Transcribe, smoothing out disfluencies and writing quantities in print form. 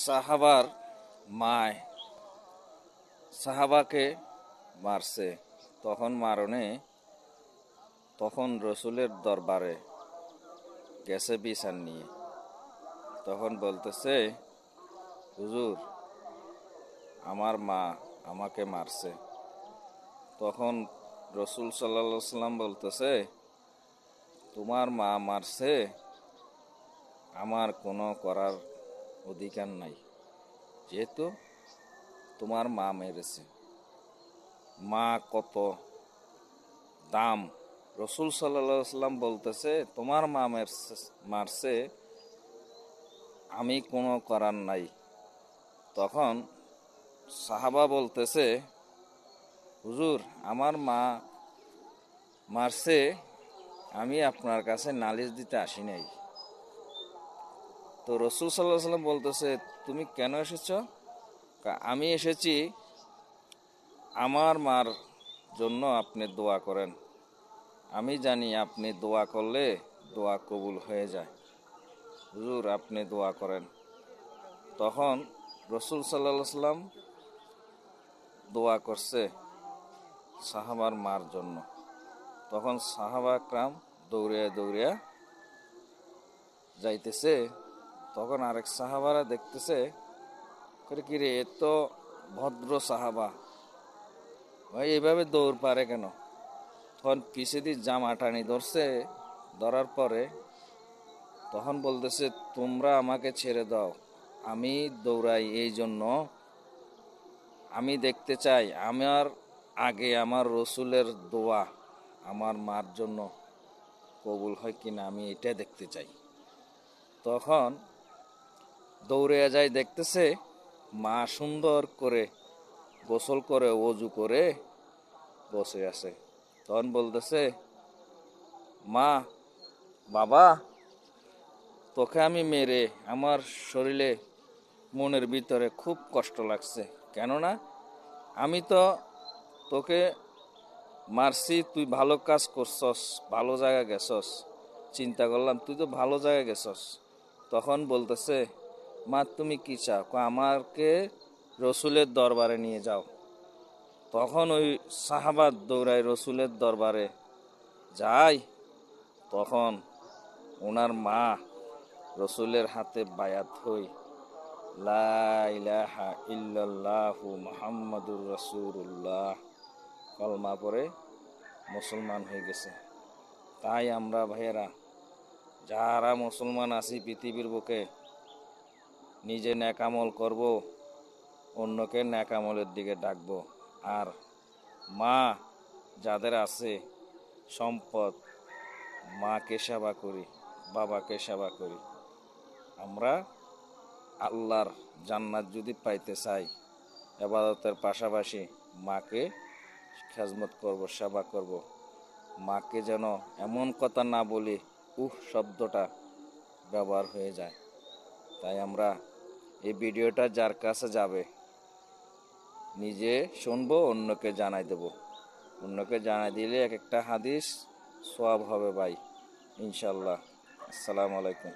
সাহাবার মায় সাহাবাকে মারছে, তখন রসুলের দরবারে গেছে বিচার নিয়ে। তখন বলতেছে, হুজুর আমার মা আমাকে মারছে। তখন রসুল সাল্লাল্লাহু আলাইহি সাল্লাম বলতেছে, তোমার মা মারছে, আমার কোনো করার অধিকার নাই, যেহেতু তোমার মা মেরেছে। মা কত দাম! রসুল সাল্লাল্লাহু আলাইহি সাল্লাম বলতেছে, তোমার মা মারছে, আমি কোনো করার নাই। তখন সাহাবা বলতেছে, হুজুর আমার মা মারছে, আমি আপনার কাছে নালিশ দিতে আসি নাই। তো রসুল সাল্লাল্লাহু আলাইহি সাল্লাম বলতেছে, তুমি কেন এসেছ? আমি এসেছি আমার মার জন্য আপনি দোয়া করেন। আমি জানি আপনি দোয়া করলে দোয়া কবুল হয়ে যায়। হুজুর আপনি দোয়া করেন। তখন রসুল সাল্লাল্লাহু আলাইহি সাল্লাম দোয়া করছে সাহাবার মার জন্য। তখন সাহাবা একরাম দৌড়িয়া দৌড়িয়া যাইতেছে। তখন আরেক সাহাবারা দেখতেছে, কিরে এ তো ভদ্র সাহাবা, ভাই এইভাবে দৌড় পারে কেন? তখন পিছে দিয়ে জামা টানি ধরছে। ধরার পরে তখন বলতেছে, তোমরা আমাকে ছেড়ে দাও, আমি দৌড়াই এই জন্য আমি দেখতে চাই আমার আগে আমার রসুলের দোয়া আমার মার জন্য কবুল হয় কিনা, আমি এটা দেখতে চাই। তখন দৌড়ে যায়, দেখতেছে মা সুন্দর করে গোসল করে ওযু করে বসে আছে। তখন বলতেছে, মা, বাবা, তোকে আমি মেরে আমার শরীরে মনের ভিতরে খুব কষ্ট লাগছে। কেননা আমি তো তোকে মারছি, তুই ভালো কাজ করছস, ভালো জায়গায় গেছস, চিন্তা করলাম তুই তো ভালো জায়গায় গেছস। তখন বলতেছে, মা তুমি কি চাও? আমাকে রসুলের দরবারে নিয়ে যাও। তখন ওই সাহাবা দৌড়ায় রসুলের দরবারে যায়। তখন ওনার মা রসুলের হাতে বায়াত হই, লা ইলাহা ইল্লাল্লাহু মুহাম্মাদুর রাসূলুল্লাহ কলমা পড়ে মুসলমান হয়ে গেছে। তাই আমরা ভাইয়েরা যারা মুসলমান আছি পৃথিবীর বুকে, নিজে নেক আমল করব, অন্যকে নেক আমলের দিকে ডাকবো। আর মা যাদের আছে সম্পদ, মাকে সেবা করি, বাবাকে সেবা করি। আমরা আল্লাহর জান্নাত যদি পাইতে চাই, ইবাদতের পাশাপাশি মাকে খেজমত করব, সেবা করব। মাকে যেন এমন কথা না বলি শব্দটা ব্যবহার হয়ে যায়। তাই আমরা এই ভিডিওটা যার কাছে যাবে নিজে শুনবো, অন্যকে জানাই দেব। অন্যকে জানাই দিলে এক একটা হাদিস সওয়াব হবে ভাই, ইনশাল্লাহ। আসসালামু আলাইকুম।